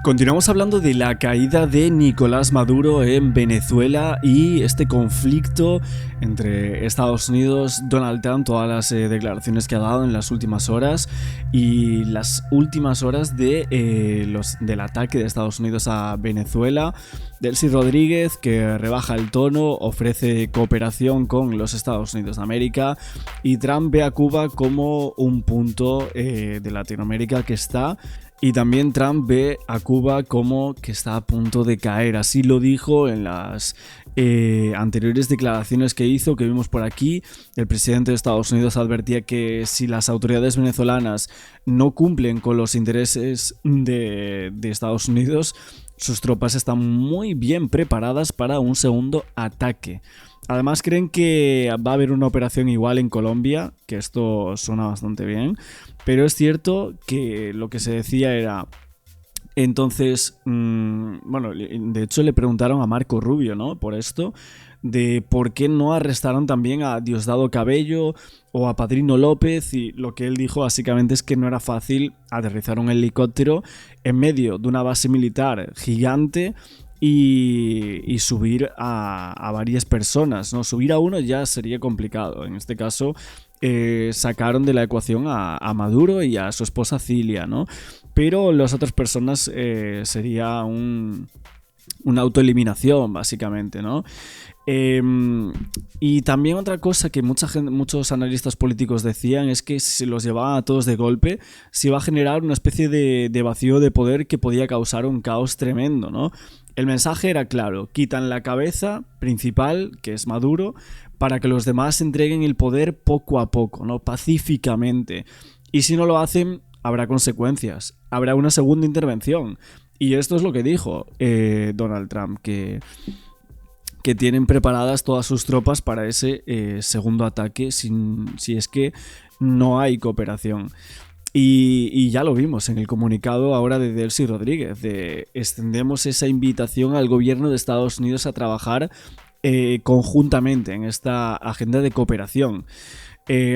Continuamos hablando de la caída de Nicolás Maduro en Venezuela y este conflicto entre Estados Unidos, Donald Trump, todas las declaraciones que ha dado en las últimas horas y las últimas horas del ataque de Estados Unidos a Venezuela. Delcy Rodríguez, que rebaja el tono, ofrece cooperación con los Estados Unidos de América, y Trump ve a Cuba como un punto de Latinoamérica que está. Y también Trump ve a Cuba como que está a punto de caer. Así lo dijo en las anteriores declaraciones que hizo, que vimos por aquí. El presidente de Estados Unidos advertía que si las autoridades venezolanas no cumplen con los intereses de Estados Unidos, sus tropas están muy bien preparadas para un segundo ataque. Además creen que va a haber una operación igual en Colombia, que esto suena bastante bien, pero es cierto que lo que se decía era... Entonces, bueno, de hecho le preguntaron a Marco Rubio, ¿no? Por esto, de por qué no arrestaron también a Diosdado Cabello o a Padrino López, y lo que él dijo básicamente es que no era fácil aterrizar un helicóptero en medio de una base militar gigante y subir a varias personas, ¿no? Subir a uno ya sería complicado. En este caso sacaron de la ecuación a Maduro y a su esposa Cilia, ¿no? Pero las otras personas sería una autoeliminación, básicamente, ¿no? Y también otra cosa que muchos analistas políticos decían es que si los llevaban a todos de golpe, se iba a generar una especie de vacío de poder que podía causar un caos tremendo, ¿no? El mensaje era claro: quitan la cabeza principal, que es Maduro, para que los demás entreguen el poder poco a poco, ¿no? Pacíficamente. Y si no lo hacen, habrá consecuencias, habrá una segunda intervención. Y esto es lo que dijo Donald Trump, que tienen preparadas todas sus tropas para ese segundo ataque si es que no hay cooperación. Y ya lo vimos en el comunicado ahora de Delcy Rodríguez, de extendemos esa invitación al gobierno de Estados Unidos a trabajar conjuntamente en esta agenda de cooperación.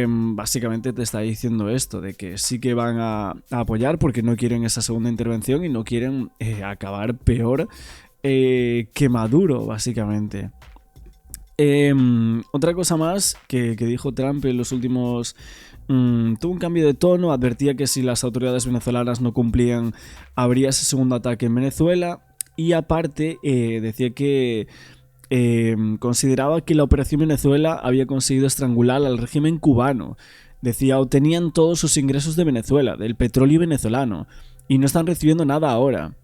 Básicamente te está diciendo esto, de que sí que van a apoyar porque no quieren esa segunda intervención y no quieren acabar peor que Maduro, básicamente. Otra cosa más que dijo Trump en los últimos... tuvo un cambio de tono, advertía que si las autoridades venezolanas no cumplían, habría ese segundo ataque en Venezuela, y aparte decía que consideraba que la Operación Venezuela había conseguido estrangular al régimen cubano. Decía, obtenían todos sus ingresos de Venezuela, del petróleo venezolano, y no están recibiendo nada ahora.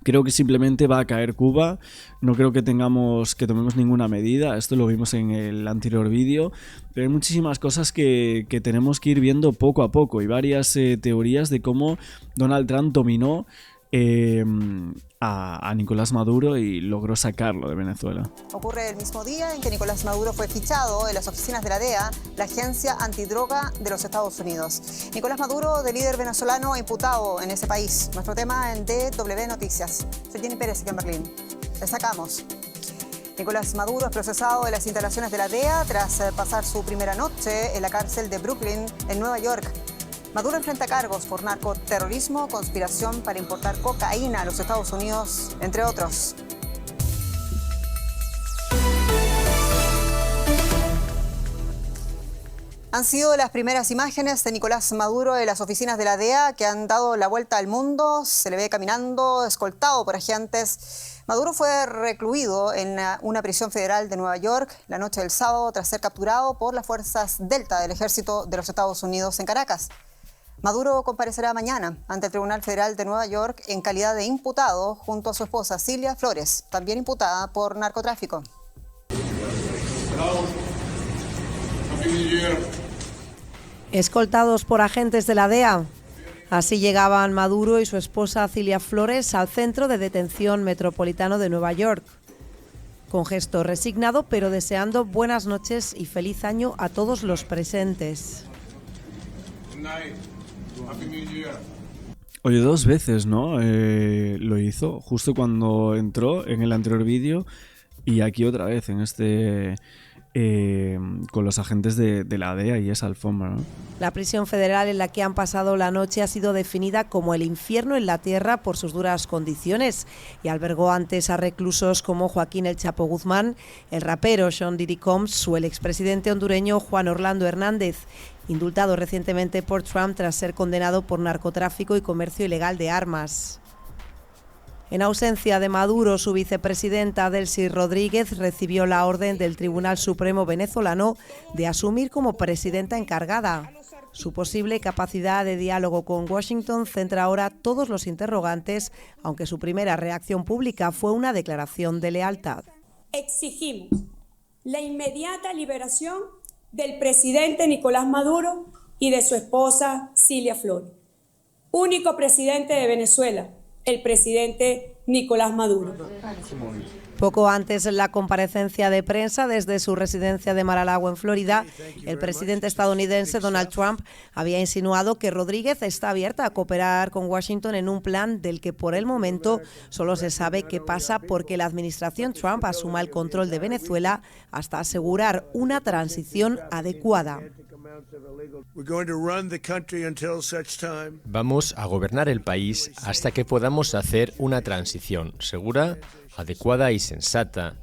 Creo que simplemente va a caer Cuba, no creo que tomemos ninguna medida, esto lo vimos en el anterior vídeo, pero hay muchísimas cosas que tenemos que ir viendo poco a poco, y varias teorías de cómo Donald Trump dominó a Nicolás Maduro y logró sacarlo de Venezuela. Ocurre el mismo día en que Nicolás Maduro fue fichado en las oficinas de la DEA, la agencia antidroga de los Estados Unidos. Nicolás Maduro, de líder venezolano imputado en ese país. Nuestro tema en DW Noticias. Soy Jenny Pérez, aquí en Berlín. Destacamos. Nicolás Maduro es procesado en las instalaciones de la DEA tras pasar su primera noche en la cárcel de Brooklyn, en Nueva York. Maduro enfrenta cargos por narcoterrorismo, conspiración para importar cocaína a los Estados Unidos, entre otros. Han sido las primeras imágenes de Nicolás Maduro en las oficinas de la DEA que han dado la vuelta al mundo. Se le ve caminando, escoltado por agentes. Maduro fue recluido en una prisión federal de Nueva York la noche del sábado tras ser capturado por las fuerzas Delta del ejército de los Estados Unidos en Caracas. Maduro comparecerá mañana ante el Tribunal Federal de Nueva York en calidad de imputado junto a su esposa Cilia Flores, también imputada por narcotráfico. Escoltados por agentes de la DEA. Así llegaban Maduro y su esposa Cilia Flores al Centro de Detención Metropolitano de Nueva York, con gesto resignado pero deseando buenas noches y feliz año a todos los presentes. Oye, 2 veces, ¿no? Lo hizo justo cuando entró en el anterior vídeo y aquí otra vez en este con los agentes de la DEA y esa alfombra, ¿no? La prisión federal en la que han pasado la noche ha sido definida como el infierno en la tierra por sus duras condiciones y albergó antes a reclusos como Joaquín El Chapo Guzmán, el rapero Sean Diddy Combs o el expresidente hondureño Juan Orlando Hernández, indultado recientemente por Trump tras ser condenado por narcotráfico y comercio ilegal de armas. En ausencia de Maduro, su vicepresidenta Delcy Rodríguez recibió la orden del Tribunal Supremo venezolano de asumir como presidenta encargada. Su posible capacidad de diálogo con Washington centra ahora todos los interrogantes, aunque su primera reacción pública fue una declaración de lealtad. Exigimos la inmediata liberación del presidente Nicolás Maduro y de su esposa Cilia Flores, único presidente de Venezuela, el presidente Nicolás Maduro. Poco antes, en la comparecencia de prensa desde su residencia de Mar-a-Lago en Florida, el presidente estadounidense Donald Trump había insinuado que Rodríguez está abierta a cooperar con Washington en un plan del que por el momento solo se sabe qué pasa porque la administración Trump asuma el control de Venezuela hasta asegurar una transición adecuada. Vamos a gobernar el país hasta que podamos hacer una transición segura, adecuada y sensata.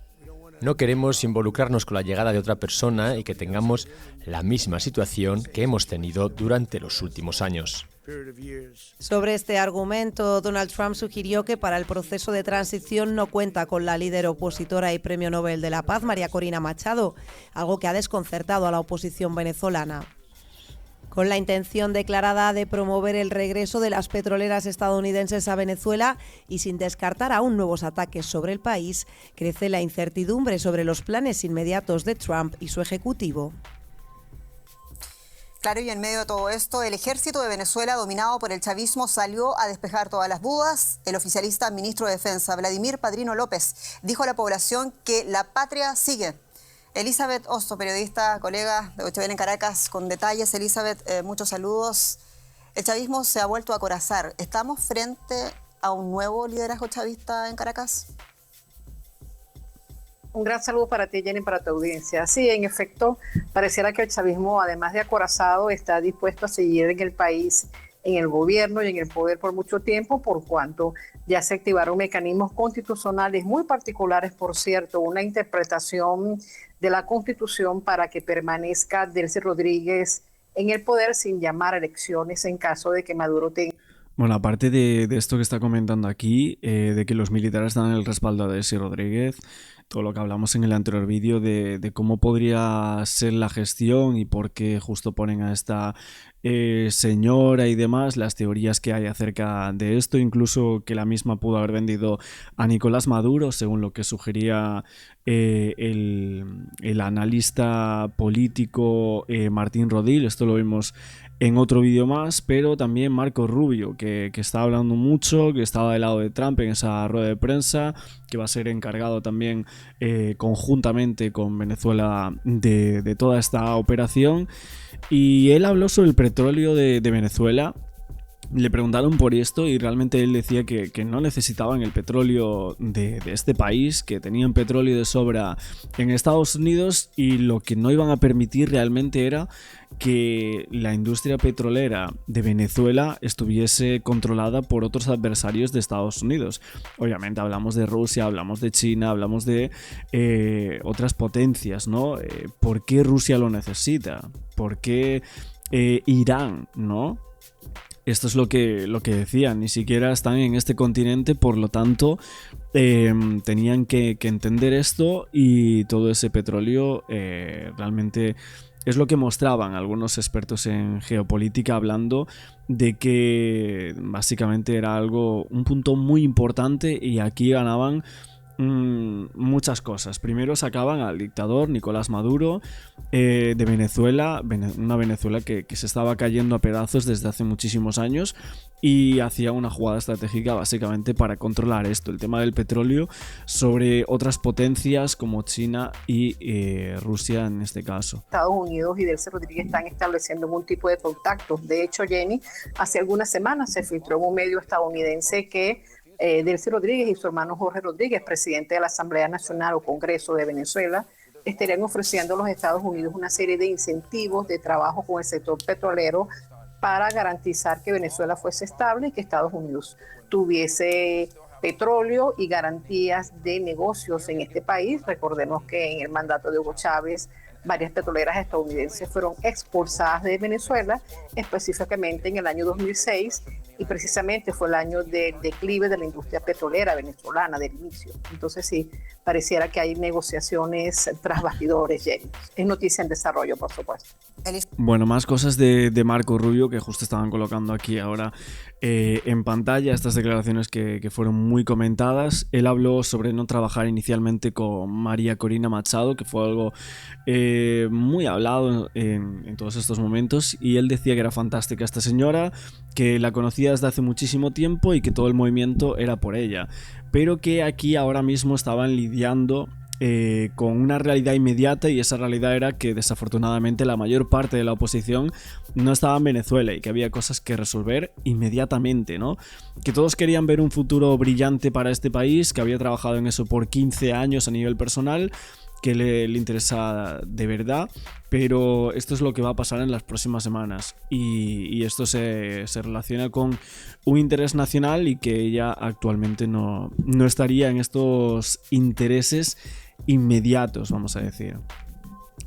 No queremos involucrarnos con la llegada de otra persona y que tengamos la misma situación que hemos tenido durante los últimos años. Sobre este argumento, Donald Trump sugirió que para el proceso de transición no cuenta con la líder opositora y Premio Nobel de la Paz, María Corina Machado, algo que ha desconcertado a la oposición venezolana. Con la intención declarada de promover el regreso de las petroleras estadounidenses a Venezuela y sin descartar aún nuevos ataques sobre el país, crece la incertidumbre sobre los planes inmediatos de Trump y su ejecutivo. Claro, y en medio de todo esto, el ejército de Venezuela, dominado por el chavismo, salió a despejar todas las dudas. El oficialista ministro de Defensa, Vladimir Padrino López, dijo a la población que la patria sigue. Elizabeth Osto, periodista, colega de Deutsche Welle en Caracas, con detalles. Elizabeth, muchos saludos. El chavismo se ha vuelto a acorazar. ¿Estamos frente a un nuevo liderazgo chavista en Caracas? Un gran saludo para ti, Jenny, para tu audiencia. Sí, en efecto, pareciera que el chavismo, además de acorazado, está dispuesto a seguir en el país, en el gobierno y en el poder por mucho tiempo, por cuanto ya se activaron mecanismos constitucionales muy particulares, por cierto, una interpretación de la Constitución para que permanezca Delcy Rodríguez en el poder sin llamar a elecciones en caso de que Maduro tenga. Bueno, aparte de esto que está comentando aquí, de que los militares dan el respaldo a Delcy Rodríguez, todo lo que hablamos en el anterior vídeo de cómo podría ser la gestión y por qué justo ponen a esta señora y demás, las teorías que hay acerca de esto, incluso que la misma pudo haber vendido a Nicolás Maduro, según lo que sugería el analista político Martín Rodil. Esto lo vimos en otro vídeo más, pero también Marco Rubio, que está hablando mucho, que estaba del lado de Trump en esa rueda de prensa, que va a ser encargado también conjuntamente con Venezuela de toda esta operación. Y él habló sobre el petróleo de Venezuela. Le preguntaron por esto y realmente él decía que no necesitaban el petróleo de este país, que tenían petróleo de sobra en Estados Unidos y lo que no iban a permitir realmente era que la industria petrolera de Venezuela estuviese controlada por otros adversarios de Estados Unidos. Obviamente hablamos de Rusia, hablamos de China, hablamos de otras potencias, ¿no? ¿Por qué Rusia lo necesita? ¿Por qué Irán, no? Esto es lo que decían, ni siquiera están en este continente, por lo tanto tenían que entender esto y todo ese petróleo realmente es lo que mostraban algunos expertos en geopolítica, hablando de que básicamente era un punto muy importante y aquí ganaban muchas cosas. Primero sacaban al dictador Nicolás Maduro de Venezuela, una Venezuela que se estaba cayendo a pedazos desde hace muchísimos años, y hacía una jugada estratégica básicamente para controlar esto, el tema del petróleo, sobre otras potencias como China y Rusia en este caso. Estados Unidos y Delcy Rodríguez están estableciendo algún tipo de contactos. De hecho, Jenny, hace algunas semanas se filtró en un medio estadounidense que Delcy Rodríguez y su hermano Jorge Rodríguez, presidente de la Asamblea Nacional o Congreso de Venezuela, estarían ofreciendo a los Estados Unidos una serie de incentivos de trabajo con el sector petrolero para garantizar que Venezuela fuese estable y que Estados Unidos tuviese petróleo y garantías de negocios en este país. Recordemos que en el mandato de Hugo Chávez varias petroleras estadounidenses fueron expulsadas de Venezuela, específicamente en el año 2006, y precisamente fue el año del declive de la industria petrolera venezolana, del inicio. Entonces sí, pareciera que hay negociaciones tras bastidores, Jenny. Es noticia en desarrollo, por supuesto. Bueno, más cosas de Marco Rubio, que justo estaban colocando aquí ahora en pantalla, estas declaraciones que fueron muy comentadas. Él habló sobre no trabajar inicialmente con María Corina Machado, que fue algo muy hablado en todos estos momentos, y él decía que era fantástica esta señora, que la conocía desde hace muchísimo tiempo y que todo el movimiento era por ella, pero que aquí ahora mismo estaban lidiando con una realidad inmediata, y esa realidad era que desafortunadamente la mayor parte de la oposición no estaba en Venezuela y que había cosas que resolver inmediatamente, ¿no? Que todos querían ver un futuro brillante para este país, que había trabajado en eso por 15 años a nivel personal, que le interesa de verdad, pero esto es lo que va a pasar en las próximas semanas, y esto se relaciona con un interés nacional y que ella actualmente no estaría en estos intereses inmediatos, vamos a decir.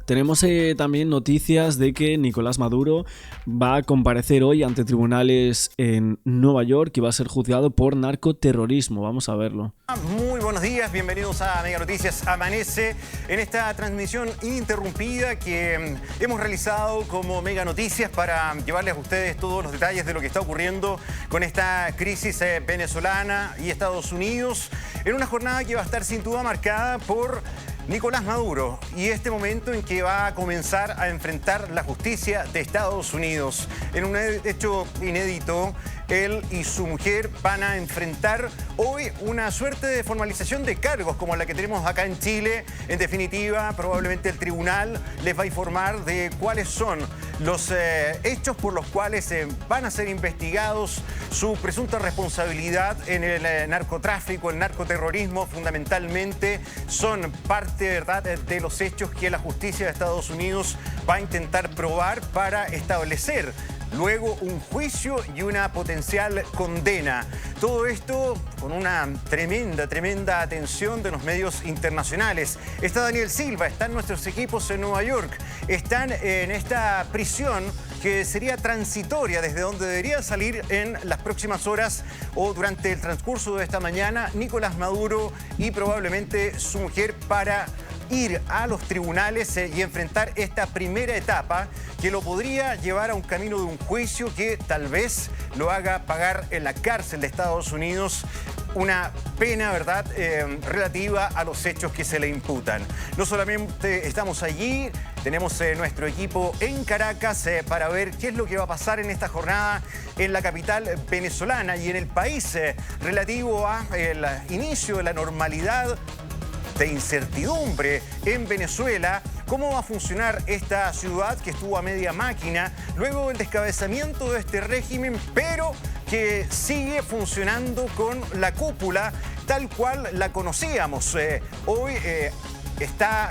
Tenemos también noticias de que Nicolás Maduro va a comparecer hoy ante tribunales en Nueva York y va a ser juzgado por narcoterrorismo. Vamos a verlo. Muy buenos días, bienvenidos a Mega Noticias Amanece, en esta transmisión ininterrumpida que hemos realizado como Mega Noticias para llevarles a ustedes todos los detalles de lo que está ocurriendo con esta crisis venezolana y Estados Unidos, en una jornada que va a estar sin duda marcada por Nicolás Maduro y este momento en que va a comenzar a enfrentar la justicia de Estados Unidos. En un hecho inédito, él y su mujer van a enfrentar hoy una suerte de formalización de cargos como la que tenemos acá en Chile. En definitiva, probablemente el tribunal les va a informar de cuáles son los hechos por los cuales van a ser investigados, su presunta responsabilidad en el narcotráfico, el narcoterrorismo fundamentalmente, son parte, ¿verdad?, de los hechos que la justicia de Estados Unidos va a intentar probar para establecer luego un juicio y una potencial condena. Todo esto con una tremenda atención de los medios internacionales. Está Daniel Silva, están nuestros equipos en Nueva York, están en esta prisión que sería transitoria, desde donde debería salir en las próximas horas o durante el transcurso de esta mañana Nicolás Maduro y probablemente su mujer, para ir a los tribunales y enfrentar esta primera etapa que lo podría llevar a un camino de un juicio que tal vez lo haga pagar en la cárcel de Estados Unidos una pena, ¿verdad?, relativa a los hechos que se le imputan. No solamente estamos allí, tenemos nuestro equipo en Caracas para ver qué es lo que va a pasar en esta jornada en la capital venezolana y en el país relativo a el inicio de la normalidad, de incertidumbre en Venezuela. ¿Cómo va a funcionar esta ciudad que estuvo a media máquina luego del descabezamiento de este régimen, pero que sigue funcionando con la cúpula tal cual la conocíamos? Hoy está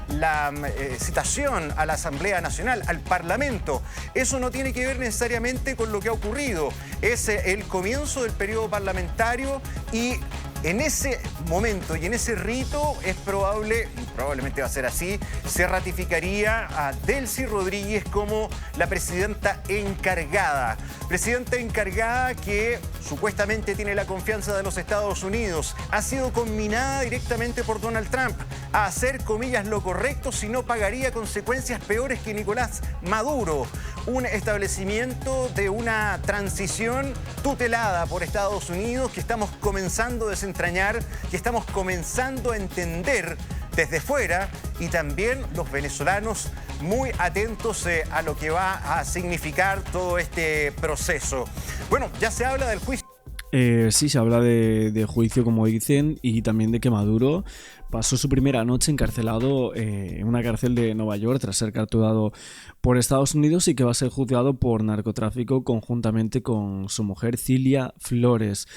la citación a la Asamblea Nacional, al Parlamento. Eso no tiene que ver necesariamente con lo que ha ocurrido. Es el comienzo del periodo parlamentario y en ese momento y en ese rito es probable, y probablemente va a ser así, se ratificaría a Delcy Rodríguez como la presidenta encargada. Presidenta encargada que supuestamente tiene la confianza de los Estados Unidos. Ha sido conminada directamente por Donald Trump a hacer, comillas, lo correcto, si no pagaría consecuencias peores que Nicolás Maduro. Un establecimiento de una transición tutelada por Estados Unidos que estamos comenzando a desentrañar, que estamos comenzando a entender desde fuera, y también los venezolanos muy atentos a lo que va a significar todo este proceso. Bueno, ya se habla del juicio. Sí, se habla de juicio, como dicen, y también de que Maduro pasó su primera noche encarcelado en una cárcel de Nueva York tras ser capturado por Estados Unidos y que va a ser juzgado por narcotráfico conjuntamente con su mujer Cilia Flores.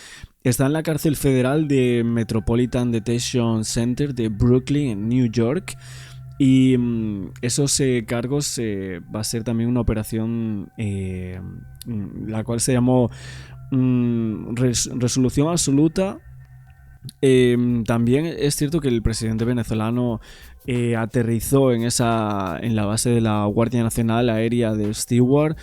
Está en la cárcel federal de Metropolitan Detention Center de Brooklyn, en New York. Y esos cargos va a ser también una operación la cual se llamó Resolución Absoluta. También es cierto que el presidente venezolano aterrizó en la base de la Guardia Nacional Aérea de Stewart,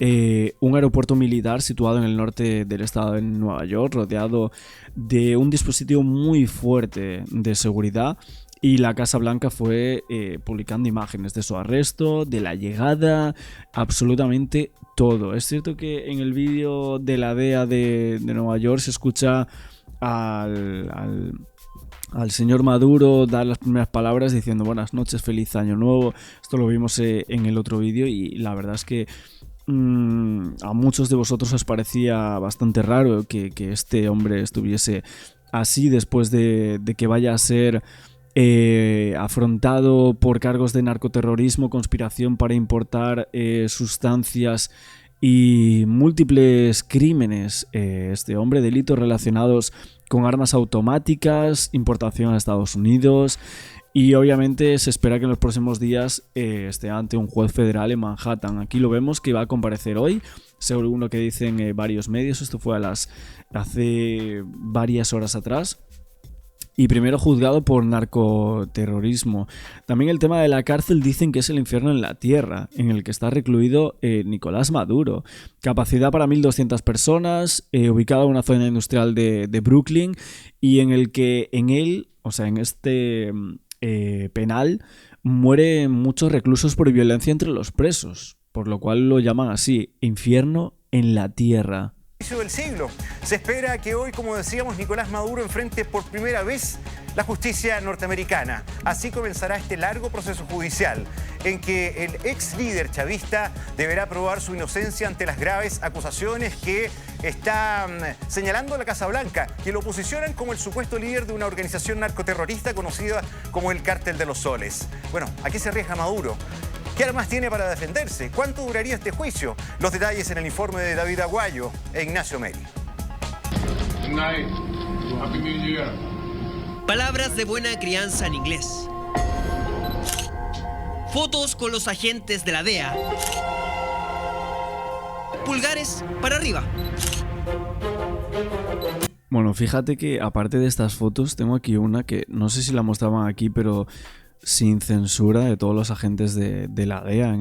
un aeropuerto militar situado en el norte del estado de Nueva York, rodeado de un dispositivo muy fuerte de seguridad. Y la Casa Blanca fue publicando imágenes de su arresto, de la llegada, absolutamente todo. Es cierto que en el vídeo de la DEA de Nueva York se escucha al señor Maduro dar las primeras palabras diciendo buenas noches, feliz año nuevo. Esto lo vimos en el otro vídeo y la verdad es que a muchos de vosotros os parecía bastante raro que este hombre estuviese así después de que vaya a ser afrontado por cargos de narcoterrorismo, conspiración para importar sustancias y múltiples crímenes. Este hombre, delitos relacionados con armas automáticas, importación a Estados Unidos, y obviamente se espera que en los próximos días esté ante un juez federal en Manhattan. Aquí lo vemos que va a comparecer hoy, según lo que dicen varios medios. Esto fue hace varias horas atrás. Y primero juzgado por narcoterrorismo. También el tema de la cárcel dicen que es el infierno en la tierra, en el que está recluido Nicolás Maduro. Capacidad para 1.200 personas, ubicado en una zona industrial de Brooklyn, y en este penal mueren muchos reclusos por violencia entre los presos, por lo cual lo llaman así, infierno en la tierra. Del siglo. Se espera que hoy, como decíamos, Nicolás Maduro enfrente por primera vez la justicia norteamericana. Así comenzará este largo proceso judicial en que el ex líder chavista deberá probar su inocencia ante las graves acusaciones que está señalando la Casa Blanca, que lo posicionan como el supuesto líder de una organización narcoterrorista conocida como el Cártel de los Soles. Bueno, ¿a qué se arriesga Maduro? ¿Qué armas tiene para defenderse? ¿Cuánto duraría este juicio? Los detalles en el informe de David Aguayo e Ignacio Meri. Palabras de buena crianza en inglés. Fotos con los agentes de la DEA. Pulgares para arriba. Bueno, fíjate que aparte de estas fotos, tengo aquí una que no sé si la mostraban aquí, pero sin censura, de todos los agentes de la DEA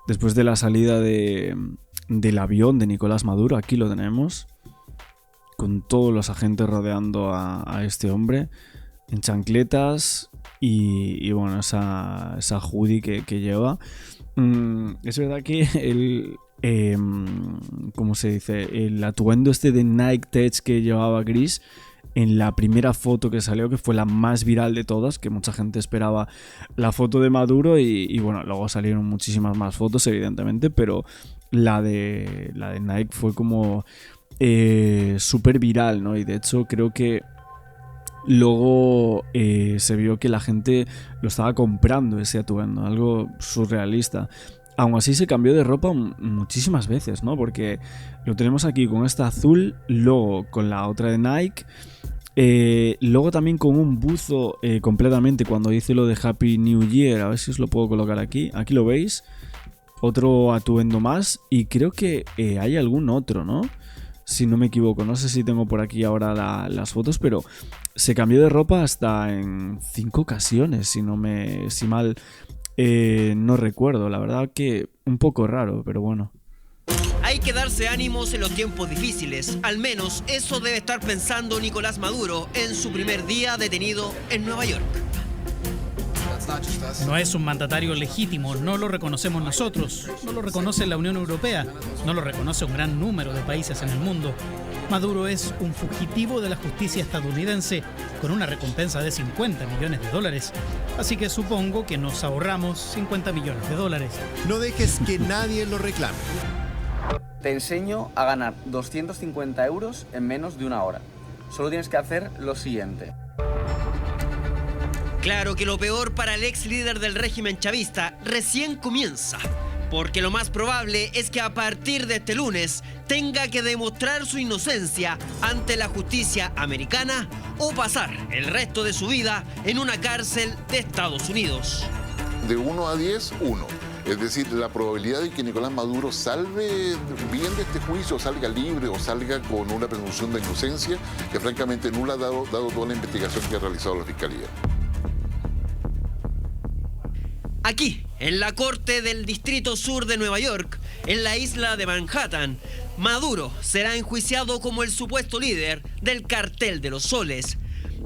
después de la salida del avión de Nicolás Maduro. Aquí lo tenemos, con todos los agentes rodeando a este hombre en chancletas y bueno, esa hoodie que lleva. Es verdad que ¿cómo se dice? El atuendo de Nike Tech que llevaba gris, en la primera foto que salió, que fue la más viral de todas, que mucha gente esperaba la foto de Maduro y bueno, luego salieron muchísimas más fotos, evidentemente, pero la de Nike fue como súper viral, ¿no? Y de hecho creo que luego se vio que la gente lo estaba comprando, ese atuendo, algo surrealista. Aún así se cambió de ropa muchísimas veces, ¿no? Porque lo tenemos aquí con esta azul, luego con la otra de Nike, luego también con un buzo completamente cuando hice lo de Happy New Year. A ver si os lo puedo colocar aquí. Aquí lo veis. Otro atuendo más. Y creo que hay algún otro, ¿no? Si no me equivoco. No sé si tengo por aquí ahora las fotos, pero se cambió de ropa hasta en 5 ocasiones, si mal no recuerdo. La verdad que un poco raro, pero bueno. Hay que darse ánimos en los tiempos difíciles. Al menos eso debe estar pensando Nicolás Maduro en su primer día detenido en Nueva York. No es un mandatario legítimo, no lo reconocemos nosotros, no lo reconoce la Unión Europea, no lo reconoce un gran número de países en el mundo. Maduro es un fugitivo de la justicia estadounidense con una recompensa de $50 millones. Así que supongo que nos ahorramos $50 millones. No dejes que nadie lo reclame. Te enseño a ganar 250 euros en menos de una hora. Solo tienes que hacer lo siguiente. Claro que lo peor para el ex líder del régimen chavista recién comienza. porque lo más probable es que a partir de este lunes tenga que demostrar su inocencia ante la justicia americana o pasar el resto de su vida en una cárcel de Estados Unidos. De 1 a 10, 1. Es decir, la probabilidad de que Nicolás Maduro salve bien de este juicio, salga libre o salga con una presunción de inocencia, que francamente nula dado toda la investigación que ha realizado la Fiscalía. Aquí, en la Corte del Distrito Sur de Nueva York, en la isla de Manhattan, Maduro será enjuiciado como el supuesto líder del Cartel de los Soles.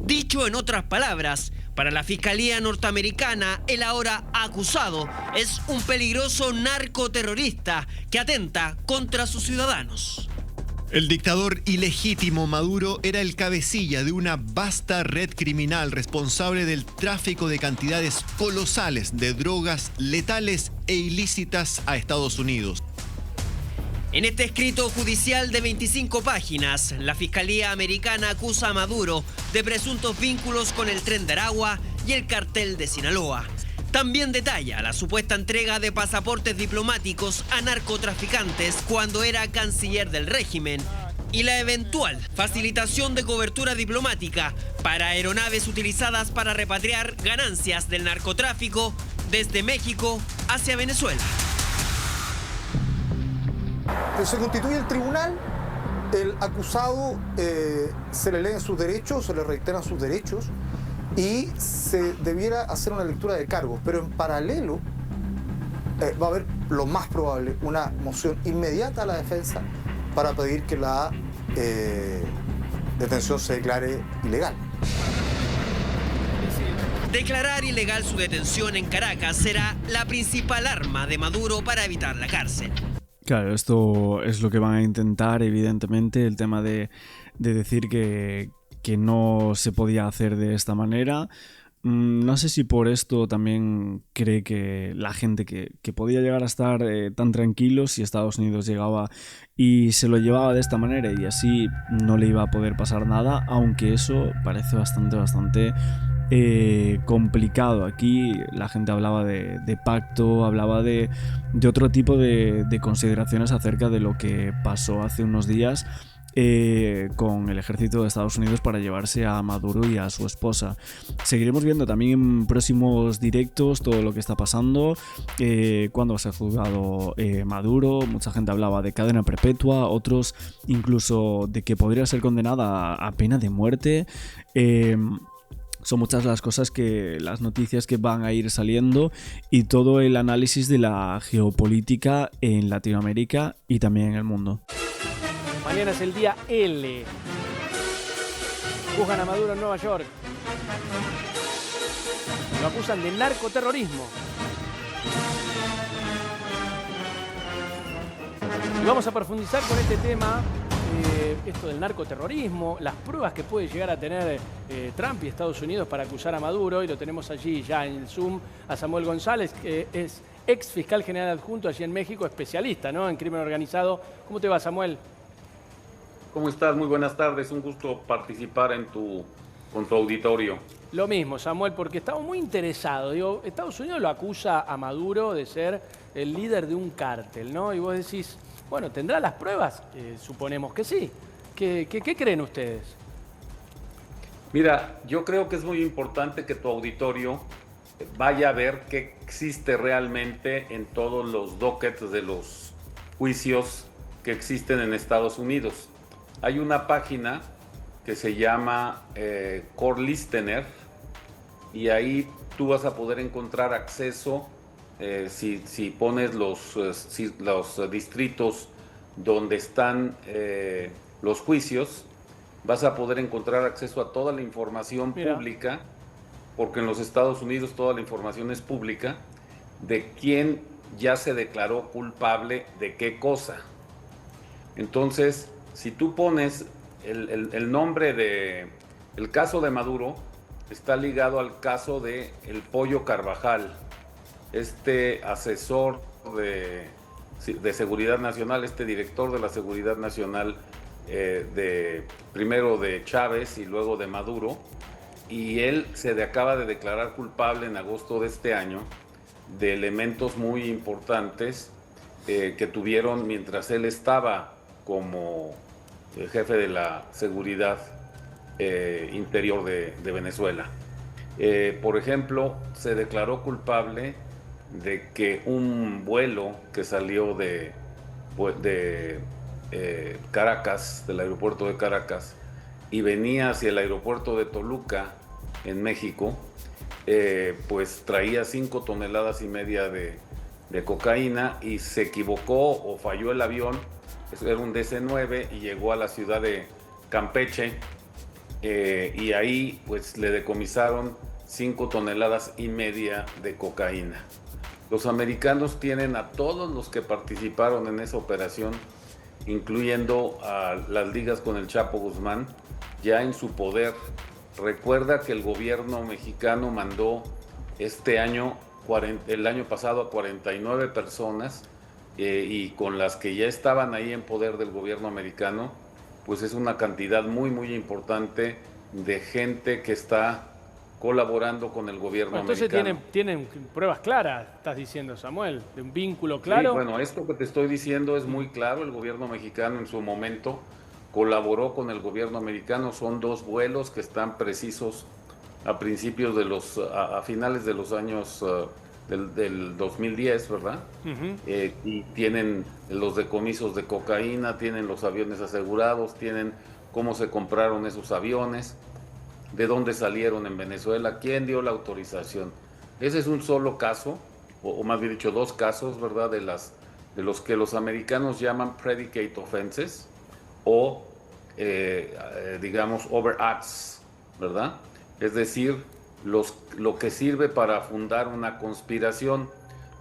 Dicho en otras palabras, para la Fiscalía norteamericana, el ahora acusado es un peligroso narcoterrorista que atenta contra sus ciudadanos. El dictador ilegítimo Maduro era el cabecilla de una vasta red criminal responsable del tráfico de cantidades colosales de drogas letales e ilícitas a Estados Unidos. En este escrito judicial de 25 páginas, la Fiscalía americana acusa a Maduro de presuntos vínculos con el Tren de Aragua y el Cartel de Sinaloa. También detalla la supuesta entrega de pasaportes diplomáticos a narcotraficantes cuando era canciller del régimen y la eventual facilitación de cobertura diplomática para aeronaves utilizadas para repatriar ganancias del narcotráfico desde México hacia Venezuela. Se constituye el tribunal, el acusado se le leen sus derechos, se le reiteran sus derechos y se debiera hacer una lectura de cargos, pero en paralelo va a haber, lo más probable, una moción inmediata a la defensa para pedir que la detención se declare ilegal. Declarar ilegal su detención en Caracas será la principal arma de Maduro para evitar la cárcel. Claro, esto es lo que van a intentar, evidentemente, el tema de decir que no se podía hacer de esta manera. No sé si por esto también cree que la gente que podía llegar a estar tan tranquilos si Estados Unidos llegaba y se lo llevaba de esta manera y así no le iba a poder pasar nada, aunque eso parece bastante complicado. Aquí la gente hablaba de pacto, hablaba de otro tipo de consideraciones acerca de lo que pasó hace unos días con el ejército de Estados Unidos para llevarse a Maduro y a su esposa. Seguiremos viendo también en próximos directos todo lo que está pasando, cuándo va a ser juzgado Maduro. Mucha gente hablaba de cadena perpetua, otros incluso de que podría ser condenada a pena de muerte. Son muchas las noticias que van a ir saliendo y todo el análisis de la geopolítica en Latinoamérica y también en el mundo. Mañana es el día L. Juzgan a Maduro en Nueva York. Lo acusan de narcoterrorismo. Y vamos a profundizar con este tema, esto del narcoterrorismo, las pruebas que puede llegar a tener Trump y Estados Unidos para acusar a Maduro. Y lo tenemos allí ya en el Zoom a Samuel González, que es ex fiscal general adjunto allí en México, especialista, ¿no?, en crimen organizado. ¿Cómo te va, Samuel? ¿Cómo estás? Muy buenas tardes. Un gusto participar con tu auditorio. Lo mismo, Samuel, porque estamos muy interesados. Digo, Estados Unidos lo acusa a Maduro de ser el líder de un cártel, ¿no? Y vos decís, bueno, ¿tendrá las pruebas? Suponemos que sí. ¿Qué creen ustedes? Mira, yo creo que es muy importante que tu auditorio vaya a ver qué existe realmente en todos los dockets de los juicios que existen en Estados Unidos. Hay una página que se llama Court Listener y ahí tú vas a poder encontrar acceso, si pones los distritos donde están los juicios, vas a poder encontrar acceso a toda la información pública, porque en los Estados Unidos toda la información es pública, de quién ya se declaró culpable de qué cosa. Entonces, si tú pones el nombre el caso de Maduro, está ligado al caso de El Pollo Carvajal, este asesor de Seguridad Nacional, este director de la Seguridad Nacional, primero de Chávez y luego de Maduro, y él se acaba de declarar culpable en agosto de este año de elementos muy importantes que tuvieron mientras él estaba como jefe de la seguridad interior de Venezuela. Por ejemplo, se declaró culpable de que un vuelo que salió de Caracas, del aeropuerto de Caracas, y venía hacia el aeropuerto de Toluca, en México, pues traía 5,5 toneladas de cocaína, y se equivocó o falló el avión. Era un DC-9 y llegó a la ciudad de Campeche, y ahí pues le decomisaron 5,5 toneladas de cocaína. Los americanos tienen a todos los que participaron en esa operación, incluyendo a las ligas con el Chapo Guzmán, ya en su poder. Recuerda que el gobierno mexicano mandó el año pasado a 49 personas, y con las que ya estaban ahí en poder del gobierno americano, pues es una cantidad muy, muy importante de gente que está colaborando con el gobierno entonces americano. Tienen pruebas claras, estás diciendo, Samuel, de un vínculo claro. Sí, bueno, esto que te estoy diciendo es muy claro. El gobierno mexicano en su momento colaboró con el gobierno americano. Son 2 vuelos que están precisos a principios a finales de los años del 2010, ¿verdad? Y tienen los decomisos de cocaína, tienen los aviones asegurados, tienen cómo se compraron esos aviones, de dónde salieron en Venezuela, quién dio la autorización. Ese es un solo caso, o más bien dicho 2 casos, ¿verdad? De los que los americanos llaman predicate offenses, o digamos overacts, ¿verdad? Es decir, lo que sirve para fundar una conspiración.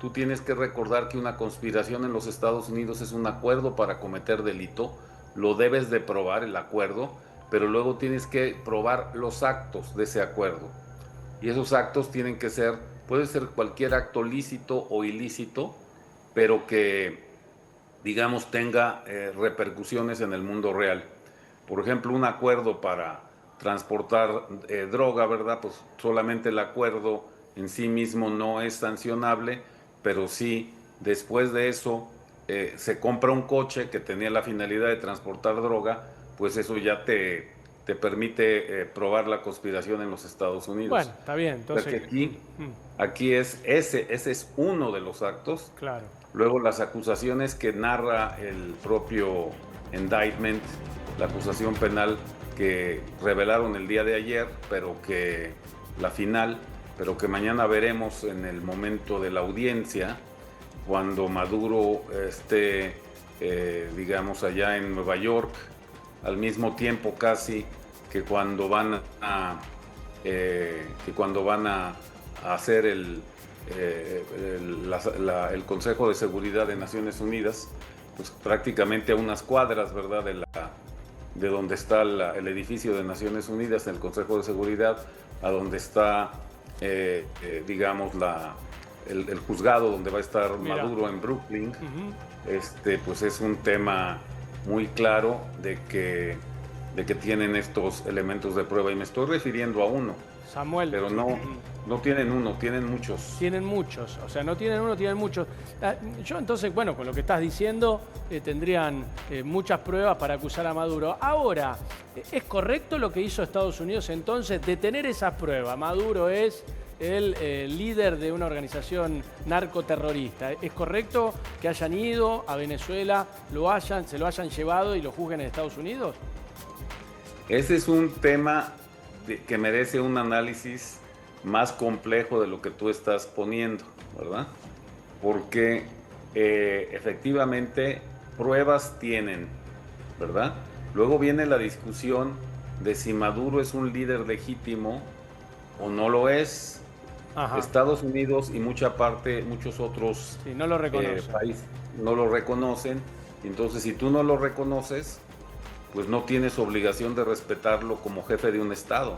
Tú tienes que recordar que una conspiración en los Estados Unidos es un acuerdo para cometer delito. Lo debes de probar, el acuerdo, pero luego tienes que probar los actos de ese acuerdo. Y esos actos tienen que ser, puede ser cualquier acto lícito o ilícito, pero que, digamos, tenga repercusiones en el mundo real. Por ejemplo, un acuerdo para transportar droga, ¿verdad? Pues solamente el acuerdo en sí mismo no es sancionable, pero sí, después de eso, se compra un coche que tenía la finalidad de transportar droga, pues eso ya te permite probar la conspiración en los Estados Unidos. Bueno, está bien. Entonces, aquí ese es uno de los actos. Claro. Luego las acusaciones que narra el propio indictment, la acusación penal que revelaron el día de ayer, pero que mañana veremos en el momento de la audiencia, cuando Maduro esté, digamos, allá en Nueva York, al mismo tiempo casi que cuando van a hacer el Consejo de Seguridad de Naciones Unidas, pues prácticamente a unas cuadras, ¿verdad?, de donde está el edificio de Naciones Unidas, el Consejo de Seguridad, a donde está, digamos, el juzgado donde va a estar Maduro en Brooklyn. Pues es un tema muy claro de que tienen estos elementos de prueba, y me estoy refiriendo a uno, Samuel, pero no tienen uno, tienen muchos. Tienen muchos, o sea, no tienen uno, tienen muchos. Yo entonces, bueno, con lo que estás diciendo, tendrían muchas pruebas para acusar a Maduro. Ahora, ¿es correcto lo que hizo Estados Unidos entonces de tener esas pruebas? Maduro es el líder de una organización narcoterrorista. ¿Es correcto que hayan ido a Venezuela, se lo hayan llevado y lo juzguen en Estados Unidos? Ese es un tema que merece un análisis más complejo de lo que tú estás poniendo, ¿verdad? Porque efectivamente pruebas tienen, ¿verdad? Luego viene la discusión de si Maduro es un líder legítimo o no lo es. Ajá. Estados Unidos y muchos otros países no lo reconocen. Entonces, si tú no lo reconoces, pues no tienes obligación de respetarlo como jefe de un Estado,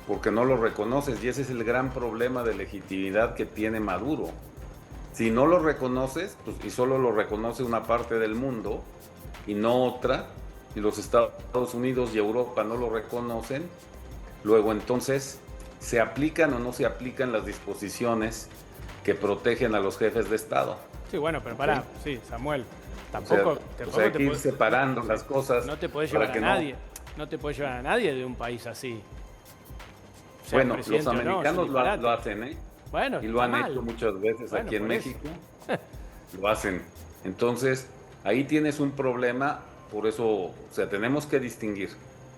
porque no lo reconoces, y ese es el gran problema de legitimidad que tiene Maduro. Si no lo reconoces, pues, y solo lo reconoce una parte del mundo y no otra, y los Estados Unidos y Europa no lo reconocen, luego entonces se aplican o no se aplican las disposiciones que protegen a los jefes de Estado. Sí, bueno, pero pará, sí, Samuel, tampoco hay que ir separando las cosas. No te podés llevar a nadie, no te podés llevar a nadie de un país así. Bueno, los americanos lo hacen, ¿eh? Bueno, y lo han hecho muchas veces aquí en México. Lo hacen. Entonces, ahí tienes un problema, por eso, o sea, tenemos que distinguir.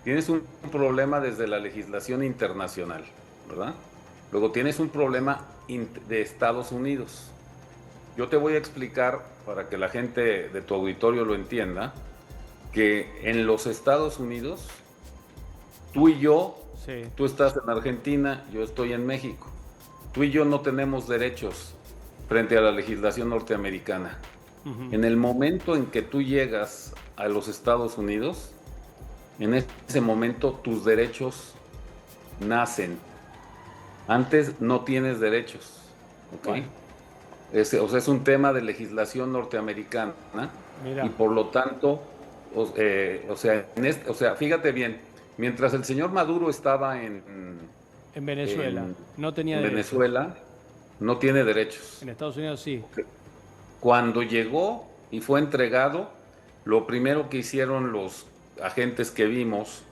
Tienes un problema desde la legislación internacional, ¿verdad? Luego tienes un problema de Estados Unidos. Yo te voy a explicar, para que la gente de tu auditorio lo entienda, que en los Estados Unidos, tú y yo, tú estás en Argentina, yo estoy en México. Tú y yo no tenemos derechos frente a la legislación norteamericana. En el momento en que tú llegas a los Estados Unidos, en ese momento tus derechos nacen. Antes no tienes derechos, ¿ok? Bueno. Es un tema de legislación norteamericana. Mira. Y por lo tanto, fíjate bien, mientras el señor Maduro estaba en Venezuela, no tenía derechos. Venezuela no tiene derechos. En Estados Unidos sí. Cuando llegó y fue entregado, lo primero que hicieron los agentes que vimos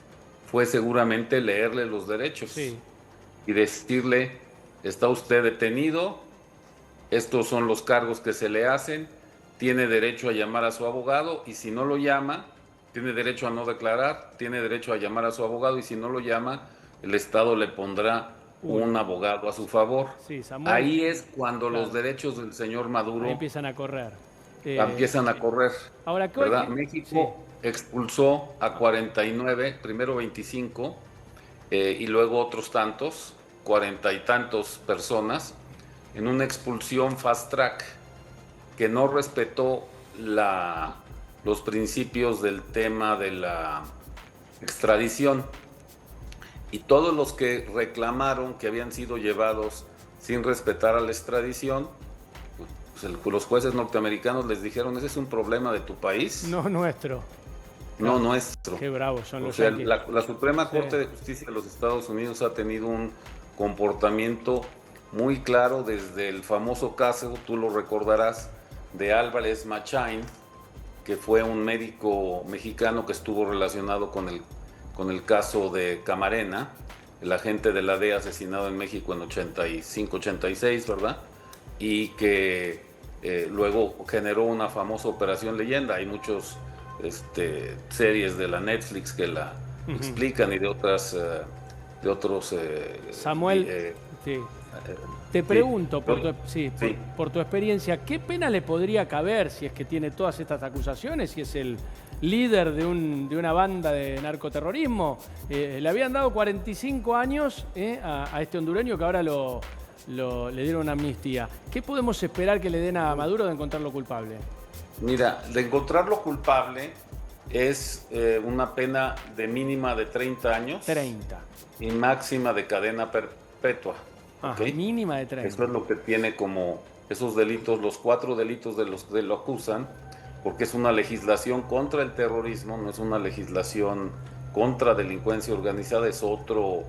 fue seguramente leerle los derechos y decirle, está usted detenido, estos son los cargos que se le hacen, tiene derecho a llamar a su abogado y si no lo llama, tiene derecho a no declarar, tiene derecho a llamar a su abogado y si no lo llama, el Estado le pondrá un abogado a su favor. Sí, Samuel, ahí es cuando los derechos del señor Maduro empiezan a correr. Ahora, ¿verdad? México expulsó a 49, primero 25 y luego otros tantos, 40 y tantos personas, en una expulsión fast track que no respetó los principios del tema de la extradición. Y todos los que reclamaron que habían sido llevados sin respetar a la extradición, pues los jueces norteamericanos les dijeron, ese es un problema de tu país. No nuestro. No nuestro. Qué bravos son los yanquis. La Suprema Corte de Justicia de los Estados Unidos ha tenido un comportamiento muy claro desde el famoso caso, tú lo recordarás, de Álvarez Machain, que fue un médico mexicano que estuvo relacionado con el caso de Camarena, el agente de la DEA asesinado en México en 85-86, ¿verdad? Y que luego generó una famosa Operación Leyenda. Hay muchas series de la Netflix que la explican y de otros... Samuel, te pregunto, por tu experiencia, ¿qué pena le podría caber si es que tiene todas estas acusaciones, si es el líder de una banda de narcoterrorismo? Le habían dado 45 años a este hondureño que ahora le dieron una amnistía. ¿Qué podemos esperar que le den a Maduro de encontrarlo culpable? Mira, de encontrarlo culpable es una pena de mínima de 30 años. 30. Y máxima de cadena perpetua. ¿Okay? Mínima de 30. Eso es lo que tiene como esos delitos, los 4 delitos de los que lo acusan, porque es una legislación contra el terrorismo, no es una legislación contra delincuencia organizada, es otro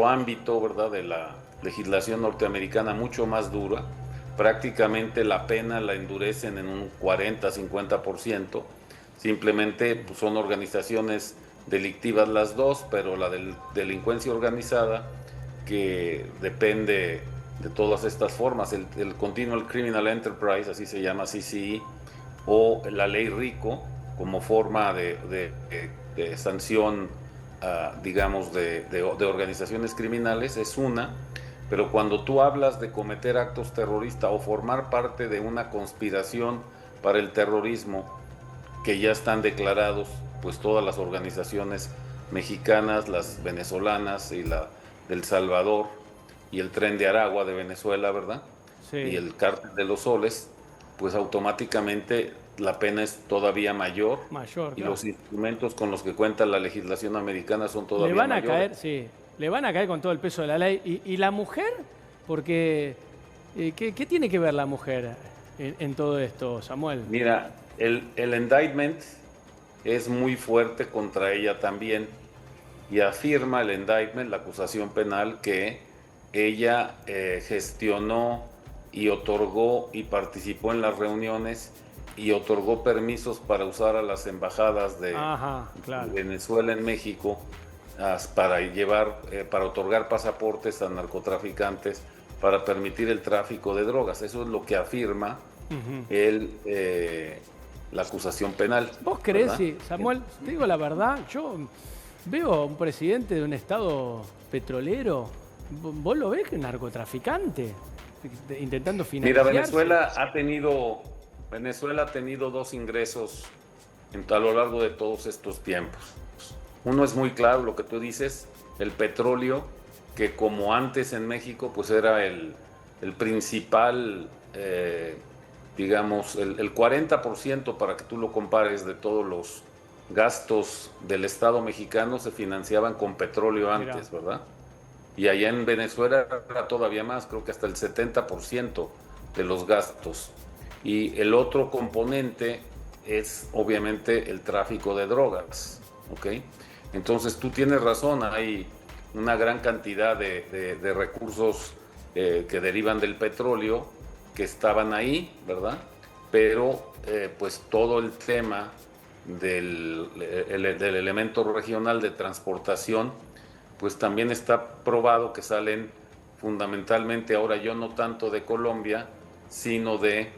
ámbito, ¿verdad?, de la legislación norteamericana mucho más dura. Prácticamente la pena la endurecen en un 40-50%. Simplemente pues, son organizaciones delictivas las dos, pero la de delincuencia organizada, que depende de todas estas formas, el Continual Criminal Enterprise, así se llama, CCE, o la ley RICO, como forma de sanción, digamos, de organizaciones criminales, es una, pero cuando tú hablas de cometer actos terroristas o formar parte de una conspiración para el terrorismo, que ya están declarados, pues todas las organizaciones mexicanas, las venezolanas y la del Salvador y el Tren de Aragua de Venezuela, ¿verdad? Sí. Y el Cártel de los Soles, pues automáticamente la pena es todavía mayor y los instrumentos con los que cuenta la legislación americana son todavía mayores. Le van a caer con todo el peso de la ley. ¿Y la mujer? Porque, ¿qué tiene que ver la mujer en todo esto, Samuel? Mira, el indictment es muy fuerte contra ella también y afirma el indictment, la acusación penal, que ella gestionó y otorgó y participó en las reuniones y otorgó permisos para usar a las embajadas de Venezuela en México para otorgar pasaportes a narcotraficantes para permitir el tráfico de drogas. Eso es lo que afirma la acusación penal. ¿Vos creés, Samuel, te digo la verdad, yo veo a un presidente de un estado petrolero, ¿vos lo ves que es narcotraficante? Intentando financiarse. Mira, Venezuela ha tenido dos ingresos a lo largo de todos estos tiempos. Uno es muy claro, lo que tú dices, el petróleo, que como antes en México, pues era el principal, digamos, el 40%, para que tú lo compares, de todos los gastos del Estado mexicano se financiaban con petróleo antes, ¿verdad? Y allá en Venezuela era todavía más, creo que hasta el 70% de los gastos. Y el otro componente es obviamente el tráfico de drogas, ¿ok? Entonces tú tienes razón, hay una gran cantidad de recursos que derivan del petróleo que estaban ahí, ¿verdad? Pero pues todo el tema del elemento regional de transportación, pues también está probado que salen fundamentalmente, ahora yo no tanto de Colombia, sino de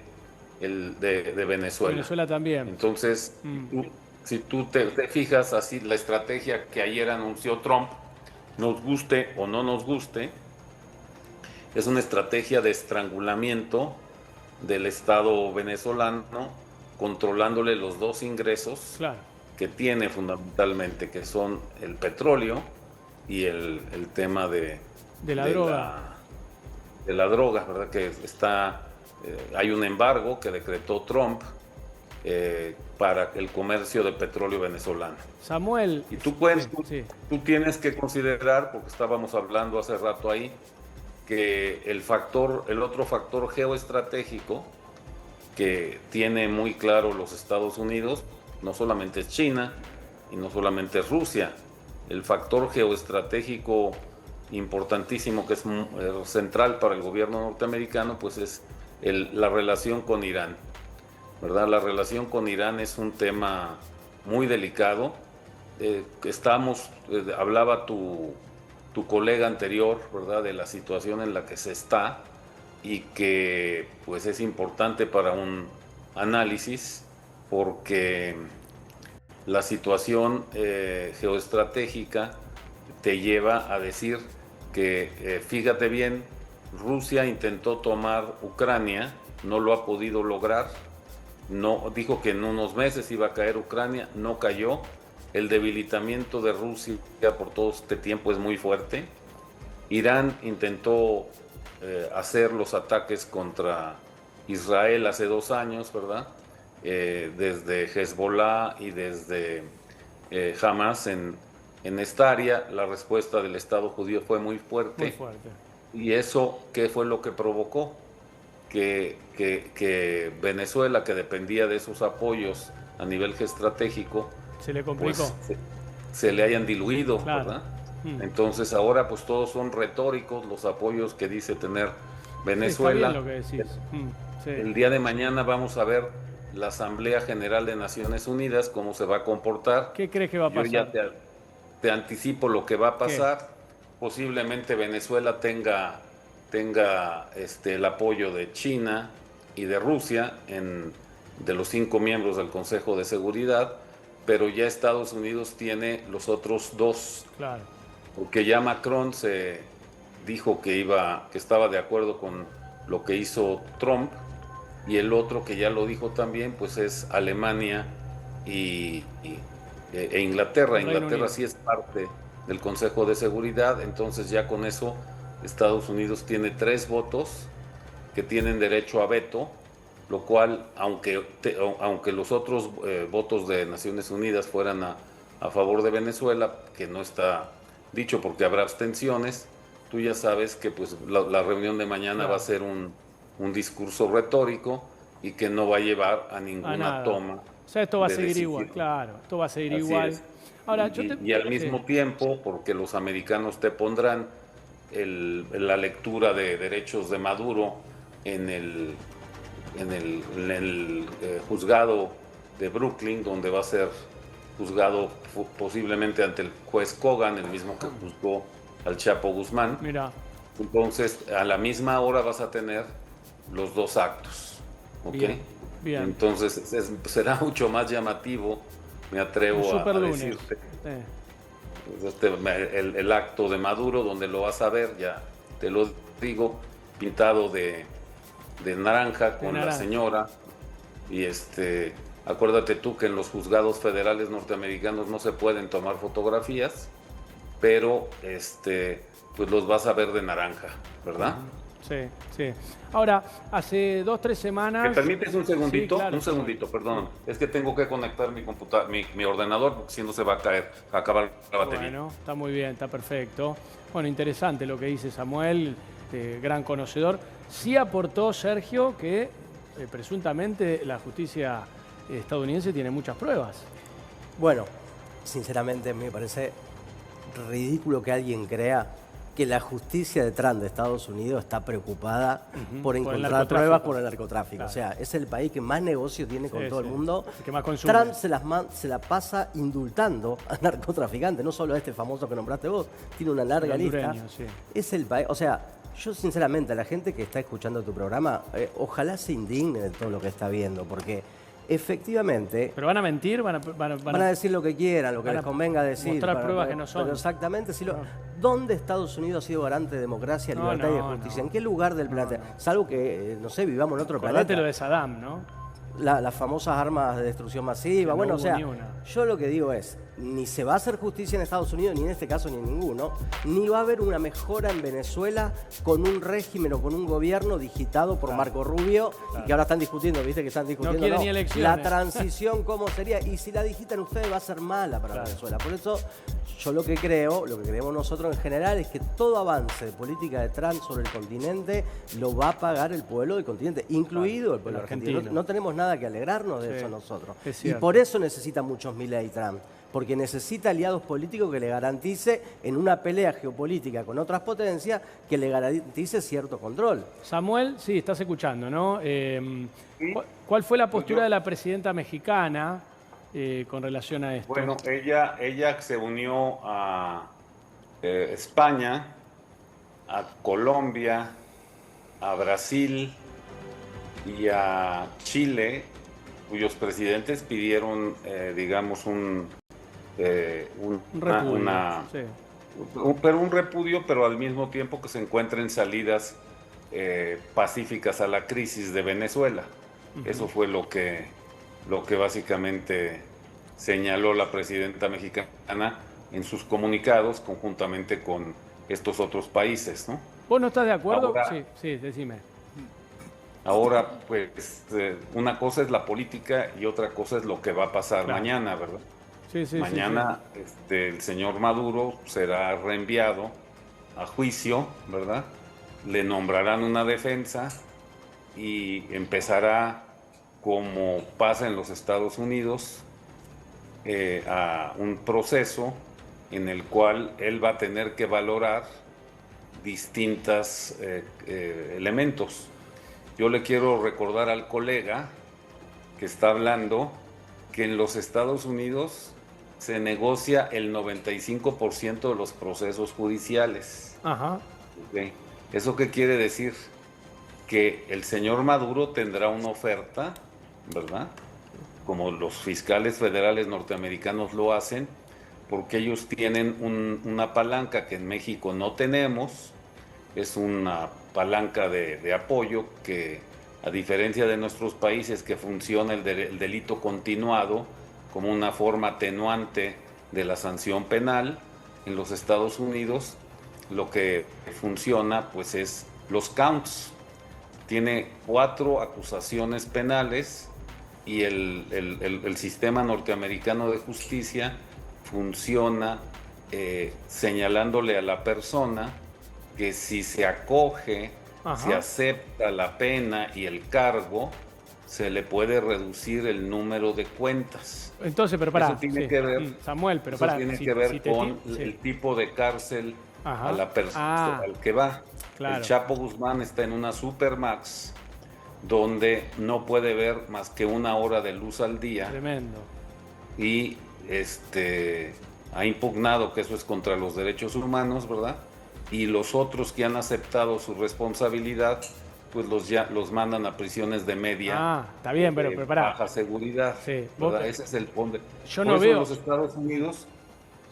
Venezuela. Venezuela también. Entonces, si tú te fijas así, la estrategia que ayer anunció Trump, nos guste o no nos guste, es una estrategia de estrangulamiento del Estado venezolano, controlándole los dos ingresos que tiene fundamentalmente, que son el petróleo y el tema de la droga. De la droga, ¿verdad? Que está, hay un embargo que decretó Trump para el comercio de petróleo venezolano. Samuel. Y tú tienes que considerar, porque estábamos hablando hace rato ahí, que el otro factor geoestratégico que tiene muy claro los Estados Unidos, no solamente es China y no solamente es Rusia. El factor geoestratégico importantísimo que es central para el gobierno norteamericano, pues es la relación con Irán, ¿verdad? La relación con Irán es un tema muy delicado. Hablaba tu colega anterior, ¿verdad?, de la situación en la que se está y que pues es importante para un análisis, porque la situación geoestratégica te lleva a decir que, fíjate bien, Rusia intentó tomar Ucrania, no lo ha podido lograr, dijo que en unos meses iba a caer Ucrania, no cayó. El debilitamiento de Rusia por todo este tiempo es muy fuerte. Irán intentó hacer los ataques contra Israel hace 2 años, ¿verdad? Desde Hezbollah y desde Hamas en esta área. La respuesta del Estado judío fue muy fuerte. Muy fuerte. ¿Y eso qué fue lo que provocó? Que Venezuela, que dependía de esos apoyos a nivel estratégico, se le complicó. Pues, se le hayan diluido, ¿verdad? Entonces ahora pues todos son retóricos los apoyos que dice tener Venezuela. Está bien lo que decís. El día de mañana vamos a ver la Asamblea General de Naciones Unidas, cómo se va a comportar. ¿Qué crees que va a pasar? Yo ya te anticipo lo que va a pasar. ¿Qué? Posiblemente Venezuela tenga el apoyo de China y de Rusia, de los 5 miembros del Consejo de Seguridad, pero ya Estados Unidos tiene los otros 2. Claro. Porque ya Macron se dijo que estaba de acuerdo con lo que hizo Trump, y el otro que ya lo dijo también, pues es Alemania e Inglaterra. Inglaterra sí es parte del Consejo de Seguridad, entonces ya con eso Estados Unidos tiene 3 votos que tienen derecho a veto, lo cual, aunque los otros votos de Naciones Unidas fueran a favor de Venezuela, que no está dicho porque habrá abstenciones, tú ya sabes que pues la reunión de mañana va a ser un discurso retórico y que no va a llevar a ninguna toma. O sea, esto va a seguir igual, claro, esto va a seguir igual. Ahora, y al mismo tiempo, porque los americanos te pondrán la lectura de derechos de Maduro en el juzgado de Brooklyn, donde va a ser juzgado posiblemente ante el juez Kogan, el mismo que juzgó al Chapo Guzmán. Mira. Entonces, a la misma hora vas a tener los dos actos. ¿Ok? Bien, bien. Entonces, será mucho más llamativo, me atrevo a decirte. El acto de Maduro, donde lo vas a ver, ya te lo digo, pintado de naranja con la señora. Y acuérdate tú que en los juzgados federales norteamericanos no se pueden tomar fotografías, pero pues los vas a ver de naranja, ¿verdad? Sí, sí. Ahora, hace 2-3 semanas... ¿Me permites un segundito? Sí, claro, un segundito, perdón. Es que tengo que conectar mi ordenador, porque si no se va a acabar la batería. Bueno, está muy bien, está perfecto. Bueno, interesante lo que dice Samuel, gran conocedor. Sí aportó Sergio que presuntamente la justicia estadounidense tiene muchas pruebas. Bueno, sinceramente me parece ridículo que alguien crea que la justicia de Trump de Estados Unidos está preocupada por encontrar pruebas por el narcotráfico. Claro. O sea, es el país que más negocio tiene con todo el mundo. El que más consume. Trump se la pasa indultando a narcotraficantes, no solo a este famoso que nombraste vos, tiene una larga lista. Sí. Es el país, o sea, yo sinceramente a la gente que está escuchando tu programa, ojalá se indigne de todo lo que está viendo, porque efectivamente... ¿Pero van a mentir? ¿Van a decir lo que quieran, lo que les convenga decir? Mostrar pruebas que no son. Pero exactamente, ¿dónde Estados Unidos ha sido garante de democracia, libertad y de justicia? ¿En qué lugar del planeta? Salvo que, no sé, vivamos en otro planeta. Lo de Saddam, ¿no? Las famosas armas de destrucción masiva. Bueno, o sea, yo lo que digo es, ni se va a hacer justicia en Estados Unidos, ni en este caso ni en ninguno, ni va a haber una mejora en Venezuela con un régimen o con un gobierno digitado por Marco Rubio, y que ahora están discutiendo, viste que están discutiendo ni elecciones. La transición, cómo sería, y si la digitan ustedes va a ser mala para Venezuela. Por eso yo lo que creo, lo que creemos nosotros en general, es que todo avance de política de Trump sobre el continente lo va a pagar el pueblo del continente, incluido el pueblo argentino. No tenemos nada que alegrarnos de eso nosotros. Y por eso necesita muchos Milei Trump, porque necesita aliados políticos que le garantice, en una pelea geopolítica con otras potencias, que le garantice cierto control. Samuel, sí, estás escuchando, ¿no? ¿Cuál fue la postura de la presidenta mexicana con relación a esto? Bueno, ella se unió a España, a Colombia, a Brasil y a Chile, cuyos presidentes pidieron, digamos, un repudio, pero al mismo tiempo que se encuentren salidas pacíficas a la crisis de Venezuela. Eso fue lo que básicamente señaló la presidenta mexicana en sus comunicados conjuntamente con estos otros países, ¿no? ¿Vos no estás de acuerdo? Ahora, sí, decime. Ahora, pues, una cosa es la política y otra cosa es lo que va a pasar mañana, ¿verdad? Mañana el señor Maduro será reenviado a juicio, ¿verdad? Le nombrarán una defensa y empezará, como pasa en los Estados Unidos, a un proceso en el cual él va a tener que valorar distintos elementos. Yo le quiero recordar al colega que está hablando que en los Estados Unidos se negocia el 95% de los procesos judiciales. ¿Okay? ¿Eso qué quiere decir? Que el señor Maduro tendrá una oferta, ¿verdad? Como los fiscales federales norteamericanos lo hacen, porque ellos tienen una palanca que en México no tenemos. Es una palanca de apoyo que, a diferencia de nuestros países, que funciona el delito continuado como una forma atenuante de la sanción penal, en los Estados Unidos lo que funciona pues es los counts. Tiene 4 acusaciones penales y el sistema norteamericano de justicia funciona señalándole a la persona que si se acoge, se acepta la pena y el cargo, se le puede reducir el número de cuentas. Entonces, pero pará, eso tiene que ver, Samuel, pero tiene que ver con el tipo de cárcel a la persona al que va. Claro. El Chapo Guzmán está en una Supermax donde no puede ver más que 1 hora de luz al día. Tremendo. Y ha impugnado que eso es contra los derechos humanos, ¿verdad? Y los otros que han aceptado su responsabilidad, pues los mandan a prisiones de media. Ah, está bien, pero pará. Baja seguridad. Sí, ¿verdad? Ese es el fondo. Yo Por no eso veo. en los Estados Unidos,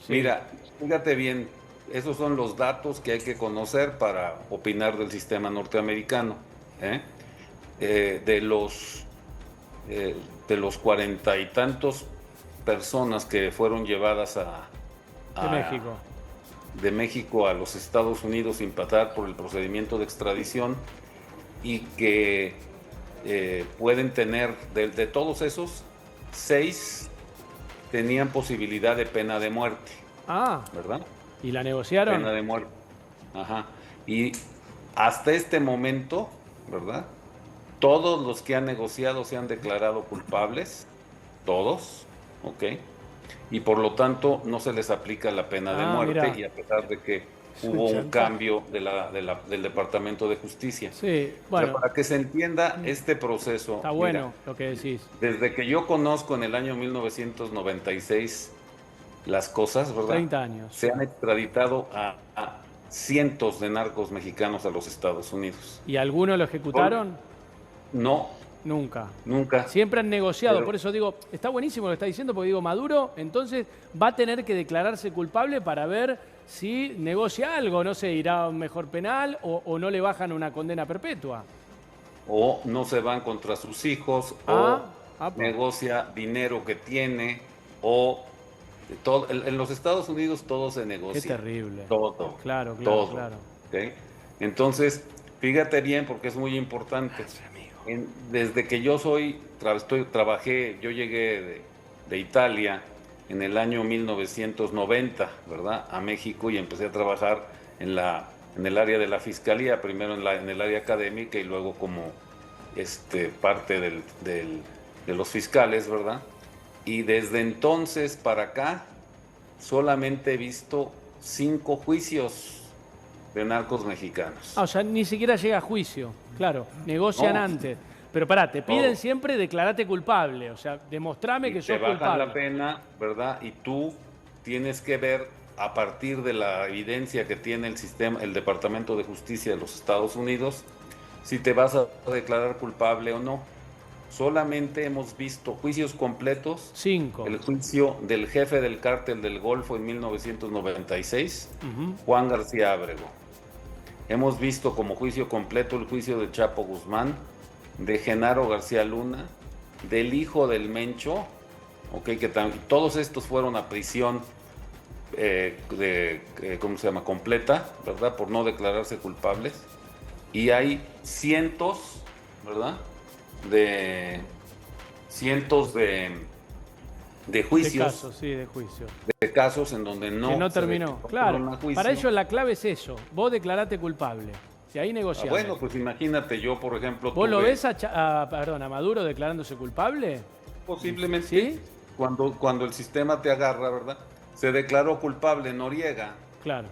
Sí. mira, fíjate bien, esos son los datos que hay que conocer para opinar del sistema norteamericano. De los 40 y tantos personas que fueron llevadas de México a los Estados Unidos sin pasar por el procedimiento de extradición, y que pueden tener, de todos esos, 6 tenían posibilidad de pena de muerte. Ah, ¿verdad? ¿y la negociaron? Pena de muerte. Ajá. Y hasta este momento, ¿verdad? Todos los que han negociado se han declarado culpables, todos, ¿ok? Y por lo tanto no se les aplica la pena de muerte, mira. y a pesar de que hubo un cambio del Departamento de Justicia. Sí, bueno. Pero para que se entienda este proceso, Está bueno lo que decís. desde que yo conozco en el año 1996 las cosas, ¿verdad? 30 años. Se han extraditado a cientos de narcos mexicanos a los Estados Unidos. ¿Y alguno lo ejecutaron? No. Nunca. Nunca. Siempre han negociado, Pero- por eso digo, está buenísimo lo que está diciendo, porque digo, Maduro entonces va a tener que declararse culpable para ver si negocia algo, no sé, irá a un mejor penal o no le bajan una condena perpetua. O no se van contra sus hijos, o negocia dinero que tiene, o todo. En los Estados Unidos todo se negocia. Qué terrible. Todo. Claro, todo. claro. ¿Ok? Entonces, fíjate bien porque es muy importante. Desde que yo yo llegué de Italia en el año 1990, ¿verdad? A México, y empecé a trabajar en el área de la fiscalía, primero en el área académica y luego como parte de los fiscales, ¿verdad? Y desde entonces para acá solamente he visto 5 juicios de narcos mexicanos. Ah, o sea, ni siquiera llega a juicio, claro, negocian No. antes. Pero pará, te piden Todo. siempre declarate culpable, o sea, demostrame que Y sos te bajan culpable. la pena, ¿verdad? Y tú tienes que ver a partir de la evidencia que tiene el Departamento de Justicia de los Estados Unidos si te vas a declarar culpable o no. Solamente hemos visto juicios completos. 5. El juicio del jefe del cártel del Golfo en 1996, Ujú. Juan García Ábrego. Hemos visto como juicio completo el juicio de Chapo Guzmán, de Genaro García Luna, del hijo del Mencho, todos estos fueron a prisión completa, ¿verdad? Por no declararse culpables. Y hay cientos, ¿verdad? De juicios. De casos, sí, de juicio. De casos en donde no, Que no se terminó. fueron Claro, a juicio. para ellos la clave es eso. Vos declarate culpable. Y ahí negociamos. Bueno, pues imagínate, yo por ejemplo ¿Vos lo tuve- ves a Maduro declarándose culpable? Posiblemente. ¿Sí? Cuando el sistema te agarra, ¿verdad? Se declaró culpable Noriega. Claro.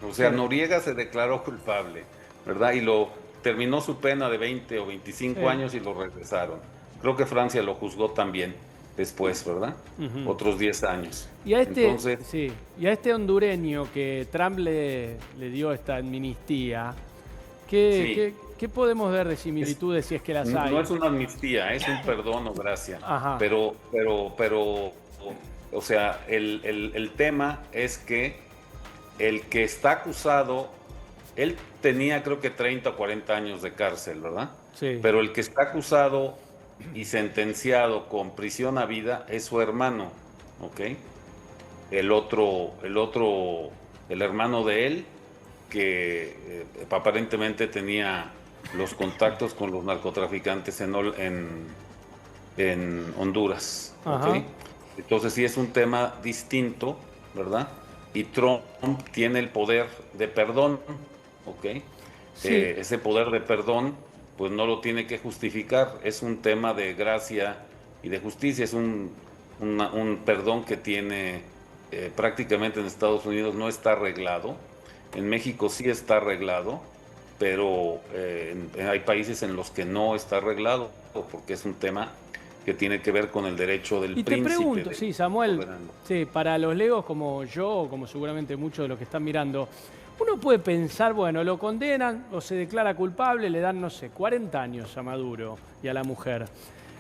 O sea, Sí. Noriega se declaró culpable, ¿verdad? Y terminó su pena de 20 o 25 Sí. años y lo regresaron. Creo que Francia lo juzgó también después, ¿verdad? Ujú. Otros 10 años. Y a Entonces, y a este hondureño que Trump le dio esta amnistía, ¿qué podemos ver de similitudes si es que las hay? no es una amnistía, es un perdón o gracia. Ajá. Pero, o sea, el tema es que el que está acusado, él tenía creo que 30 o 40 años de cárcel, ¿verdad? Sí. Pero el que está acusado y sentenciado con prisión a vida es su hermano, ¿ok? El hermano de él, que aparentemente tenía los contactos con los narcotraficantes en Honduras, ¿ok? Ajá. Entonces sí es un tema distinto, ¿verdad? Y Trump tiene el poder de perdón, ¿ok? Sí. Ese poder de perdón, pues no lo tiene que justificar, es un tema de gracia y de justicia, es un perdón que tiene prácticamente en Estados Unidos, no está arreglado, En México sí está arreglado, pero hay países en los que no está arreglado, porque es un tema que tiene que ver con el derecho del príncipe. Y te pregunto, sí, Samuel, sí, para los legos como yo, como seguramente muchos de los que están mirando, uno puede pensar, bueno, lo condenan o se declara culpable, le dan, no sé, 40 años a Maduro y a la mujer.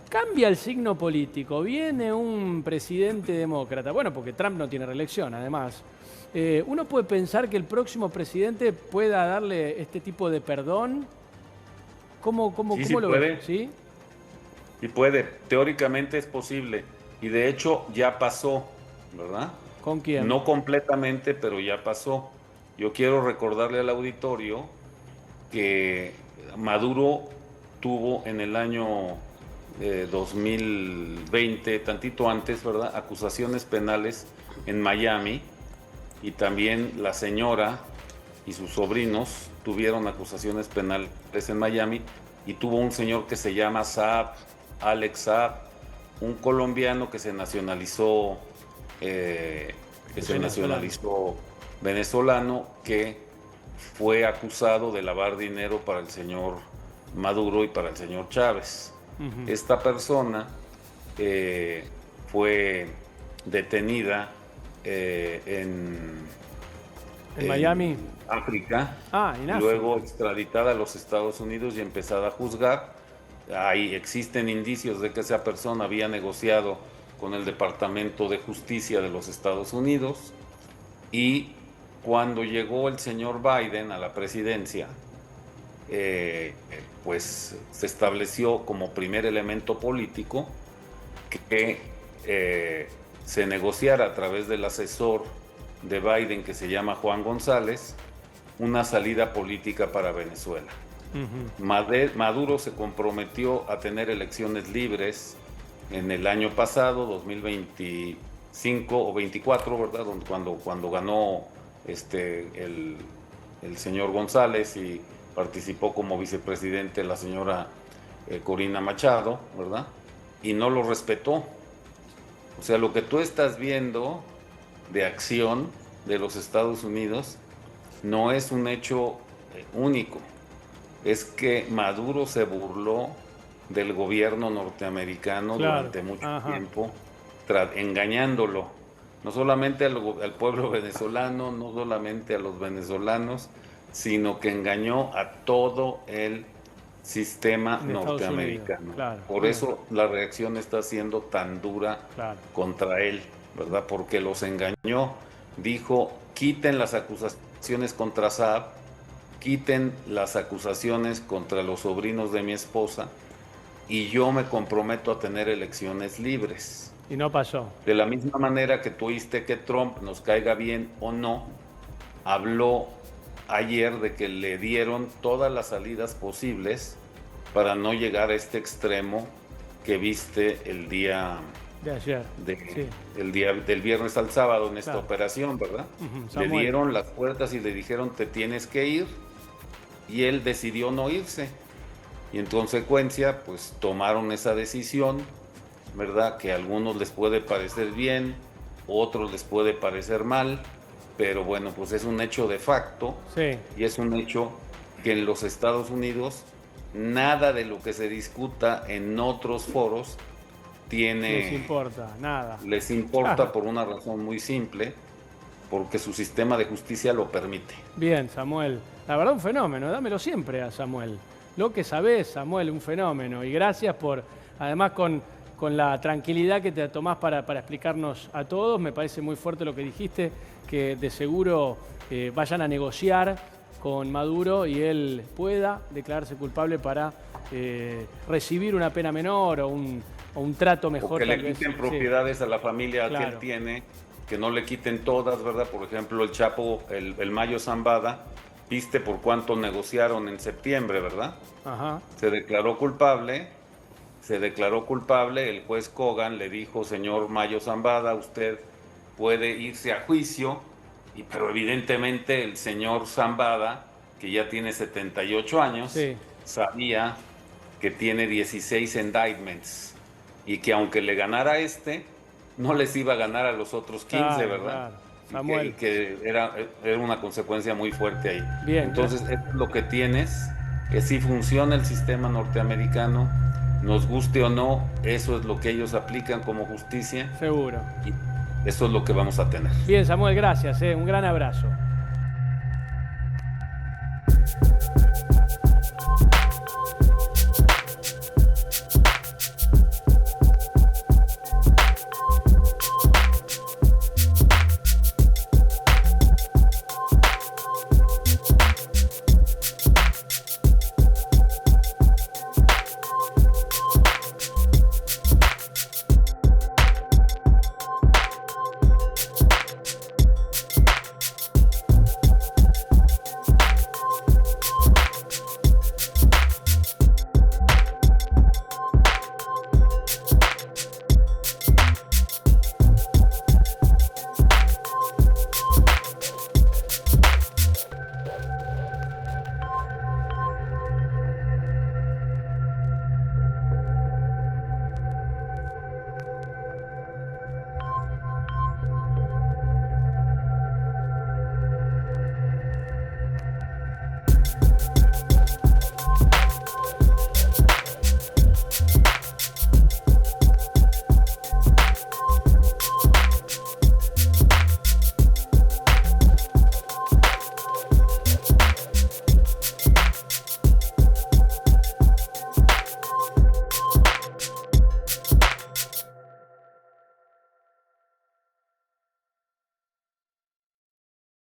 Cambia el signo político, viene un presidente demócrata, bueno, porque Trump no tiene reelección, además. ¿Uno puede pensar que el próximo presidente pueda darle este tipo de perdón? ¿Cómo lo puede. ves? ¿Sí? Y puede, teóricamente es posible. Y de hecho ya pasó, ¿verdad? ¿Con quién? No completamente, pero ya pasó. Yo quiero recordarle al auditorio que Maduro tuvo en el año 2020, tantito antes, ¿verdad?, acusaciones penales en Miami, y también la señora y sus sobrinos tuvieron acusaciones penales en Miami, y tuvo un señor que se llama Saab, Alex Saab, un colombiano que se nacionalizó venezolano, que fue acusado de lavar dinero para el señor Maduro y para el señor Chávez. Esta persona fue detenida en Miami, África, en África, luego extraditada a los Estados Unidos y empezada a juzgar. Ahí existen indicios de que esa persona había negociado con el Departamento de Justicia de los Estados Unidos, y cuando llegó el señor Biden a la presidencia, pues se estableció como primer elemento político que se negociara a través del asesor de Biden, que se llama Juan González, una salida política para Venezuela. Maduro se comprometió a tener elecciones libres en el año pasado, 2025 o 24, ¿verdad?, cuando ganó el señor González y participó como vicepresidente la señora Corina Machado, ¿verdad? Y no lo respetó. O sea, lo que tú estás viendo de acción de los Estados Unidos no es un hecho único. Es que Maduro se burló del gobierno norteamericano durante mucho tiempo, engañándolo, no solamente al pueblo venezolano, no solamente a los venezolanos, sino que engañó a todo el sistema norteamericano. Por eso la reacción está siendo tan dura contra él, ¿verdad? Porque los engañó. Dijo: quiten las acusaciones contra Saab, quiten las acusaciones contra los sobrinos de mi esposa, y yo me comprometo a tener elecciones libres. Y no pasó. De la misma manera que tú oíste que Trump, nos caiga bien o no, habló ayer de que le dieron todas las salidas posibles para no llegar a este extremo que viste el día de ayer, el día del viernes al sábado en esta operación, ¿verdad? Le dieron las puertas y le dijeron: te tienes que ir, y él decidió no irse, y en consecuencia pues tomaron esa decisión, ¿verdad?, que a algunos les puede parecer bien, otros les puede parecer mal, pero bueno, pues es un hecho de facto, y es un hecho que en los Estados Unidos nada de lo que se discuta en otros foros les importa, nada. Les importa por una razón muy simple, porque su sistema de justicia lo permite. Bien, Samuel. La verdad, un fenómeno. Dámelo siempre a Samuel. Lo que sabés, Samuel, un fenómeno. Y gracias por, además, con la tranquilidad que te tomás para explicarnos a todos. Me parece muy fuerte lo que dijiste, que de seguro vayan a negociar con Maduro y él pueda declararse culpable para recibir una pena menor o un trato mejor. O que le quiten propiedades a la familia que él tiene, que no le quiten todas, ¿verdad? Por ejemplo, el Chapo, el Mayo Zambada, viste por cuánto negociaron en septiembre, ¿verdad? Se declaró culpable, el juez Kogan le dijo: señor Mayo Zambada, usted puede irse a juicio, pero evidentemente el señor Zambada, que ya tiene 78 años, sabía que tiene 16 indictments, y que aunque le ganara no les iba a ganar a los otros 15, ¿verdad? Samuel. Y que era una consecuencia muy fuerte ahí. Bien, entonces, lo que tienes es si funciona el sistema norteamericano, nos guste o no, eso es lo que ellos aplican como justicia. Seguro. Y eso es lo que vamos a tener. Bien, Samuel, gracias. Un gran abrazo.